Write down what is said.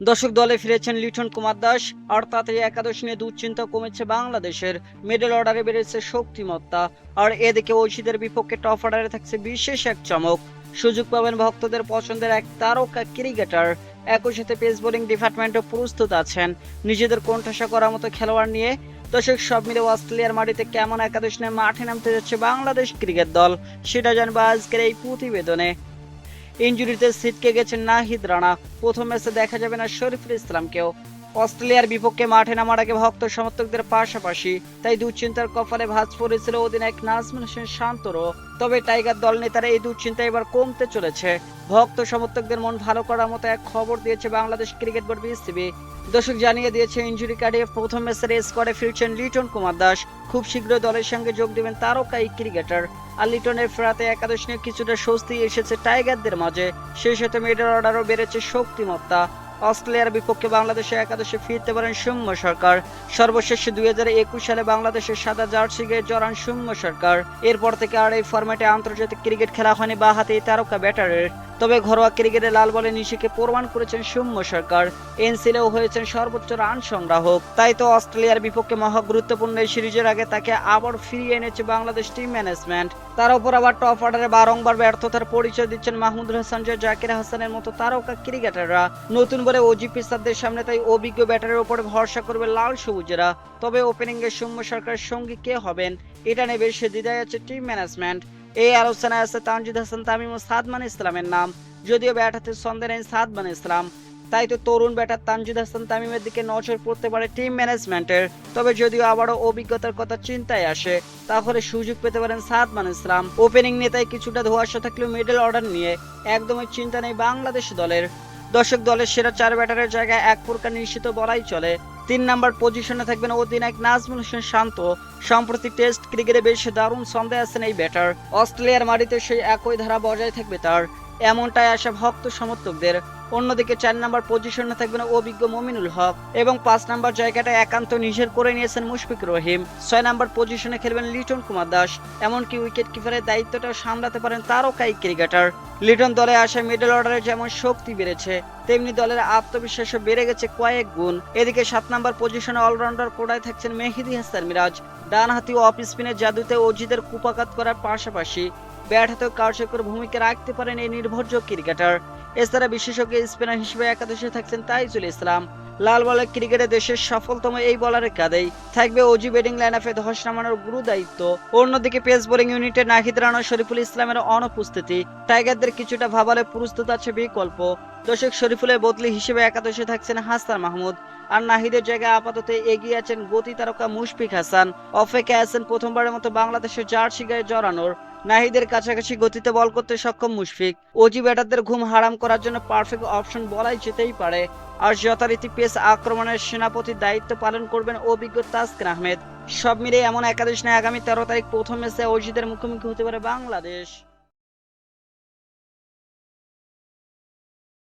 দর্শক দলে ফিরেছেন লিটন কুমার দাস। আর তাতে একাদশ নিয়ে দুশ্চিন্তা কমেছে বাংলাদেশের। মিডল অর্ডারে বেড়েছে শক্তিমত্তা। আর এদিকে ঐশীদের বিপক্ষে টপ অর্ডারে থাকছে বিশেষ এক চমক। সুযোগ পাবেন ভক্তদের পছন্দের এক তারকা ক্রিকেটার। একই সাথে পেস বোলিং ডিপার্টমেন্টও প্রস্তুত আছেন নিজেদের কোণঠাসা করার মতো খেলোয়াড় নিয়ে। দর্শক সব মিলে অস্ট্রেলিয়ার মাটিতে কেমন একাদশ নিয়ে মাঠে নামতে যাচ্ছে বাংলাদেশ ক্রিকেট দল, সেটা জানবো আজকের এই প্রতিবেদনে। ইনজুরিতে ছিটকে গেছেন নাহিদ রানা। প্রথম ম্যাচে দেখা যাবে না শরীফুল ইসলামকেও। অস্ট্রেলিয়ার বিপক্ষে মাঠে নামার আগে ভক্ত সমর্থকদের পাশাপাশি তাই দুশ্চিন্তার কপালে ভাঁজ পড়েছিল অধিনায়ক নাজমুল হোসেন শান্তরও। তবে টাইগার দল নেতারা এই দুশ্চিন্তা এবার কমতে চলেছে। ভক্ত সমর্থকদের মন ভালো করার মতো এক খবর দিয়েছে বাংলাদেশ ক্রিকেট বোর্ড বিসিবি। দর্শক জানিয়ে দিয়েছে ইনজুরি কাটিয়ে প্রথম ম্যাচের স্কোয়াডে ফিরছেন লিটন কুমার দাস। খুব শীঘ্রই দলের সঙ্গে যোগ দেবেন তারকা এই ক্রিকেটার। আর লিটনের ফেরাতে একাদশ নিয়ে কিছুটা স্বস্তি এসেছে টাইগারদের মাঝে। সেই সাথে মিডল অর্ডারও বেড়েছে শক্তিমত্তা। অস্ট্রেলিয়ার বিপক্ষে বাংলাদেশে একাদশে ফিরতে পারেন সৌম্য সরকার। সর্বশেষ 2021 সালে বাংলাদেশের সাদা জার্সি গায়ে জড়ান সৌম্য সরকার। এরপর থেকে আর এই ফরম্যাটে আন্তর্জাতিক ক্রিকেট খেলা হয়নি বা হাতে তারকা ব্যাটারের। তবে ঘরোয়া ক্রিকেটে লাল বলে নিজেকে প্রমাণ করেছেন সৌম্য সরকার। এনসিলেও হয়েছেন সর্বোচ্চ রান সংগ্রাহক। তাই তো অস্ট্রেলিয়ার বিপক্ষে মহা গুরুত্বপূর্ণ এই সিরিজের আগে তাকে আবার ফিরিয়ে এনেছে বাংলাদেশ টিম ম্যানেজমেন্ট। তার উপর আবার টপ অর্ডারে বারংবার ব্যর্থতার পরিচয় দিচ্ছেন মাহমুদুল হাসান, জাকির হাসানের মতো তারকা ক্রিকেটাররা। নতুন বলে ওজি পেসারদের সামনে তাই অভিজ্ঞ ব্যাটারের উপরে ভরসা করবে লাল সবুজেরা। তবে ওপেনিং এ সৌম্য সরকারের সঙ্গী কে হবেন এটা নিয়ে বেশ দ্বিধায় আছে টিম ম্যানেজমেন্ট। এই আলোচনায় আছে তানজিদ হাসান তামিম ও সাদমান ইসলামের নাম। যদিও ব্যাট হাতে ছন্দে নেই সাদমান ইসলাম, তাই তো তরুণ ব্যাটার তানজিদ হাসান তামিমের দিকে নজর পড়তে পারে টিম ম্যানেজমেন্টের। তবে যদিও আবারও অভিজ্ঞতার কথা চিন্তায় আসে, তাহলে সুযোগ পেতে পারেন সাদমান ইসলাম। ওপেনিং নেতায় কিছুটা ধোঁয়াশা থাকলেও মিডল অর্ডার নিয়ে একদমই চিন্তা নেই বাংলাদেশ দলের। দর্শক দলের সেরা 4 ব্যাটারের জায়গায় এক প্রকার নিশ্চিত বলাই চলে। 3 নম্বর পজিশনে থাকবেন অধিনায়ক নাজমুল হোসেন শান্ত। সম্প্রতি টেস্ট ক্রিকেটে বেশ দারুণ ছন্দে আছেন এই ব্যাটার। অস্ট্রেলিয়ার মাটিতে সেই একই ধারা বজায় থাকবে তার, এমনটাই আশা ভক্ত সমর্থকদের। অন্যদিকে 4 নম্বর পজিশনে থাকবেন অভিজ্ঞ মমিনুল হক এবং 5 নম্বর জায়গাটা একান্ত নিজের করে নিয়েছেন মুশফিকুর রহিম। 6 নম্বর পজিশনে খেলবেন লিটন কুমার দাস। এমনকি উইকেট কিপারের দায়িত্বটাও সামলাতে পারেন তারকাই ক্রিকেটার। লিটন দলে আসা মিডল অর্ডারে যেমন শক্তি বেড়েছে, তেমনি দলের আত্মবিশ্বাসও বেড়ে গেছে কয়েক গুণ। এদিকে 7 নম্বর পজিশনে অলরাউন্ডার কোটায় থাকছেন মেহেদী হাসান মিরাজ। ডানহাতি অফ স্পিনের জাদুতে অজিদের কুপাকাত করার পাশাপাশি ব্যাট হাতেও কার্যকর ভূমিকা রাখতে পারেন এই নির্ভরযোগ্য ক্রিকেটার। এছাড়া বিশেষজ্ঞ স্পিনার হিসেবে একাদশে থাকছেন তাইজুল ইসলাম। লাল বলে ক্রিকেটে দেশের সফলতম এই বলারের কাঁধেই থাকবে অজি ব্যাটিং লাইন আপে ধস নামানোর গুরু দায়িত্ব। অন্যদিকে পেস বোলিং ইউনিটে নাহিদ রানা, শরীফুল ইসলামের অনুপস্থিতি টাইগারদের কিছুটা ভাবালে প্রস্তুত আছে বিকল্প। দর্শক শরীফুলের বদলি হিসেবে একাদশে থাকছেন হাসান মাহমুদ। আর নাহিদের জায়গায় আপাতত এগিয়ে আছেন গতি তারকা মুশফিক হাসান। অপেক্ষায় আছেন প্রথমবারের মতো বাংলাদেশের জার্সি গায়ে জড়ানোর। নাহিদের কাছাকাছি গতিতে বল করতে সক্ষম মুশফিক অজি ব্যাটারদের ঘুম হারাম করার জন্য পারফেক্ট অপশন বলাই যেতেই পারে। আর যথারীতি পেস আক্রমণের সেনাপতির দায়িত্ব পালন করবেন অভিজ্ঞ তাসকিন আহমেদ। সব মিলিয়ে এমন একাদশ নিয়ে আগামী 13 তারিখ প্রথম ম্যাচে অজিদের মুখোমুখি হতে পারে বাংলাদেশ।